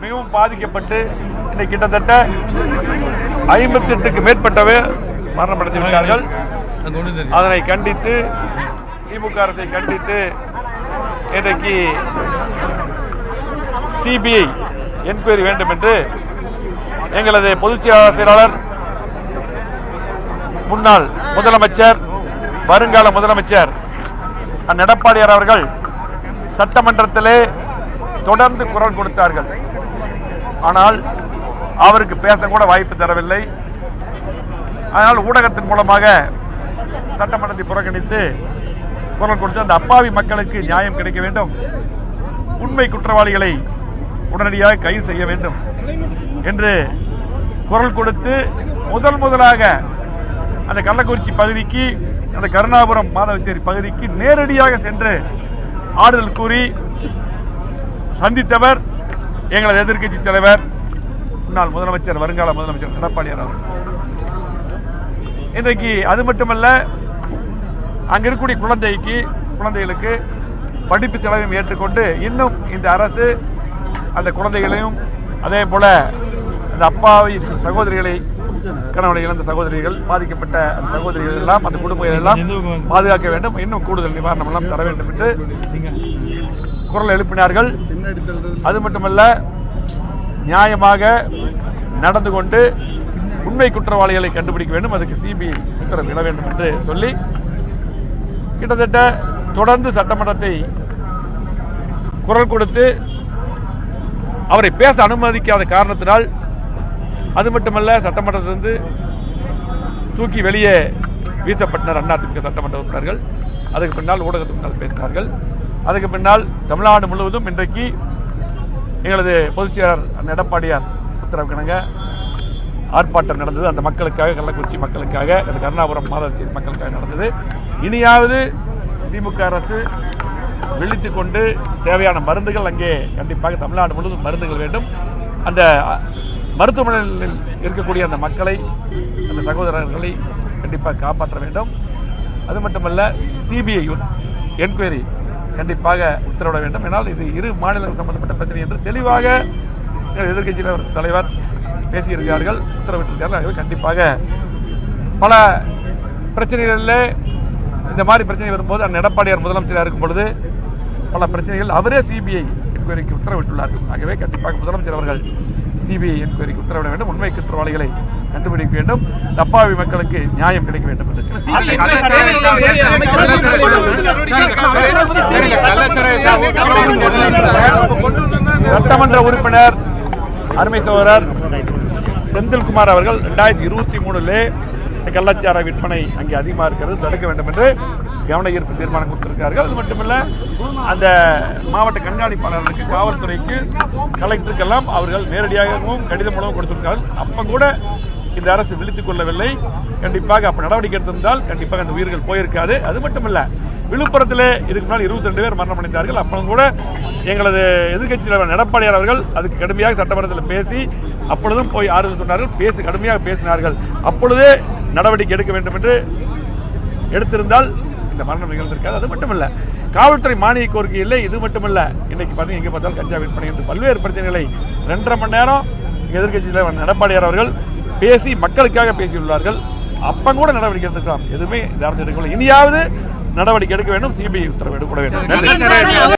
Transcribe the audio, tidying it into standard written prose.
மிகவும் பாதிக்கப்பட்டு இன்னைக்கு கிட்டத்தட்ட 58க்கு மேற்பட்டவர் மரணப்படுத்திவிட்டார்கள். அதனை கண்டித்து திமுக அரசை கண்டித்து இன்றைக்கு சிபிஐ என்கொயரி வேண்டும் என்று எங்களது பொதுச் செயலாளர் முன்னாள் முதலமைச்சர் வருங்கால முதலமைச்சர் எடப்பாடியார் அவர்கள் சட்டமன்றத்திலே தொடர்ந்து குரல் கொடுத்தார்கள். ஆனால் அவருக்கு பேச கூட வாய்ப்பு தரவில்லை. அதனால் ஊடகத்தின் மூலமாக சட்டமன்றத்தை புறக்கணித்து குரல் கொடுத்து அந்த அப்பாவி மக்களுக்கு நியாயம் கிடைக்க வேண்டும், உண்மை குற்றவாளிகளை உடனடியாக கைது செய்ய வேண்டும் என்று குரல் கொடுத்து முதலாக அந்த கள்ளக்குறிச்சி பகுதிக்கு, அந்த கருணாபுரம் மாதவச்சேரி பகுதிக்கு நேரடியாக சென்று ஆறுதல் கூறி சந்தித்தவர் எங்களது எதிர்க்கட்சி தலைவர் முன்னாள் முதலமைச்சர் வருங்கால முதலமைச்சர் எடப்பாடியார் அவர்கள். இன்றைக்கு அது மட்டுமல்ல, அங்க இருக்கக்கூடிய குழந்தைகளுக்கு படிப்பு செலவையும் ஏற்றுக்கொண்டு இன்னும் இந்த அரசு அந்த குழந்தைகளையும் அதே போல அந்த அப்பாவி சகோதரிகளை, கணவனை இழந்த சகோதரிகள், பாதிக்கப்பட்ட அந்த சகோதரிகள் எல்லாம், அந்த குடும்பங்கள் எல்லாம் பாதுகாக்க வேண்டும், இன்னும் கூடுதல் நிவாரணம் எல்லாம் தர வேண்டும் என்று குரல் எழுப்பினார்கள். அது மட்டுமல்ல, நியாயமாக நடந்து கொண்டு உண்மை குற்றவாளிகளை கண்டுபிடிக்க வேண்டும், அதுக்கு சிபிஐ உத்தரவிட வேண்டும் என்று சொல்லி கிட்டத்தட்ட தொடர்ந்து சட்டமன்றத்தை குரல் கொடுத்து அவரை பேச அனுமதிக்காத காரணத்தினால், அது மட்டுமல்ல, சட்டமன்றத்திலிருந்து தூக்கி வெளியே வீசப்பட்டனர் அதிமுக சட்டமன்ற உறுப்பினர்கள். அதுக்கு பின்னால் ஊடகத்துக்கு முன்னால் பேசினார்கள். அதுக்கு பின்னால் தமிழ்நாடு முழுவதும் இன்றைக்கு எங்களது பொதுச் செயலாளர் எடப்பாடியார் உத்தரவுக்கிணங்க ஆர்ப்பாட்டம் நடந்தது. அந்த மக்களுக்காக, கள்ளக்குறிச்சி மக்களுக்காக, அந்த கருணாபுரம் மாதவச்சேரி மக்களுக்காக நடந்தது. இனியாவது திமுக அரசு விழித்துக் கொண்டு தேவையான மருந்துகள் அங்கே கண்டிப்பாக தமிழ்நாடு முழுவதும் மருந்துகள் வேண்டும். அந்த மருத்துவமனையில் இருக்கக்கூடிய அந்த மக்களை, அந்த சகோதரர்களை கண்டிப்பாக காப்பாற்ற வேண்டும். அது மட்டுமல்ல, சிபிஐ என்கொயரி கண்டிப்பாக உத்தரவிட வேண்டும். ஏனால் இது இரு மாநிலங்கள் சம்பந்தப்பட்ட பிரச்சனை என்று தெளிவாக எதிர்க்கட்சி தலைவர் பேசியிருக்கிறார்கள், உத்தரவிட்டிருக்கிறார்கள். ஆகவே கண்டிப்பாக பல பிரச்சனைகளில் இந்த மாதிரி பிரச்சனை வரும்போது அந்த எடப்பாடியார் முதலமைச்சராக இருக்கும் பொழுது பல பிரச்சனைகள் அவரே சிபிஐ என்கொயரிக்கு உத்தரவிட்டுள்ளார்கள். ஆகவே கண்டிப்பாக முதலமைச்சர் அவர்கள் சிபிஐ என்கொயரிக்கு உத்தரவிட வேண்டும், உண்மை குற்றவாளிகளை கண்டுபிடிக்க வேண்டும், அப்பாவி மக்களுக்கு நியாயம் கிடைக்க வேண்டும் என்று சட்டமன்ற உறுப்பினர் அருமை சகோதரர் செந்தில்குமார் அவர்கள் 2023 கள்ளச்சார விற்பனை அங்கே அதிகமாக இருக்கிறது, தடுக்க வேண்டும் என்று கவன ஈர்ப்பு தீர்மானம் கொடுத்திருக்கிறார்கள். அது மட்டுமல்ல, அந்த மாவட்ட கண்காணிப்பாளர்களுக்கு, காவல்துறைக்கு, கலெக்டருக்கெல்லாம் அவர்கள் நேரடியாகவும் கடிதம் மூலம் கொடுத்திருக்கிறார்கள். அப்ப கூட இந்த அரசு விழித்துக் கொள்ளவில்லை. கண்டிப்பாக அப்ப நடவடிக்கை எடுத்திருந்தால் கண்டிப்பாக அந்த உயிர்கள் போயிருக்காது. அது மட்டுமல்ல, விழுப்புரத்தில் இதுக்கு முன்னால் 22 பேர் மரணமடைந்தார்கள். அப்பவும் கூட எங்களது எதிர்க்கட்சி தலைவர் எடப்பாடியார் அவர்கள் அதுக்கு கடுமையாக சட்டமன்றத்தில் பேசி அப்பொழுதும் போய் ஆறுதல் சொன்னார்கள், கடுமையாக பேசினார்கள். அப்பொழுதே நடவடிக்கை எடுக்க வேண்டும் என்று எடுத்திருந்தால் இந்த மரணம் நிகழ்ந்திருக்காது. அது மட்டுமல்ல, காவல்துறை மானிய கோரிக்கை இல்லை. இது மட்டுமல்ல, இன்னைக்கு பார்த்தீங்கன்னா எங்கே பார்த்தாலும் கஞ்சா விற்பனை என்று பல்வேறு பிரச்சனைகளை 2.5 மணி நேரம் எதிர்க்கட்சி தலைவர் எடப்பாடியார் அவர்கள் பேசி மக்களுக்காக பேசியுள்ளார்கள். அப்ப கூட நடவடிக்கை எடுத்துக்கலாம், எதுவுமே இந்த அரசு எடுக்கவில்லை. இனியாவது நடவடிக்கை எடுக்க வேண்டும், சிபிஐ உத்தரவு எடுக்க வேண்டும்.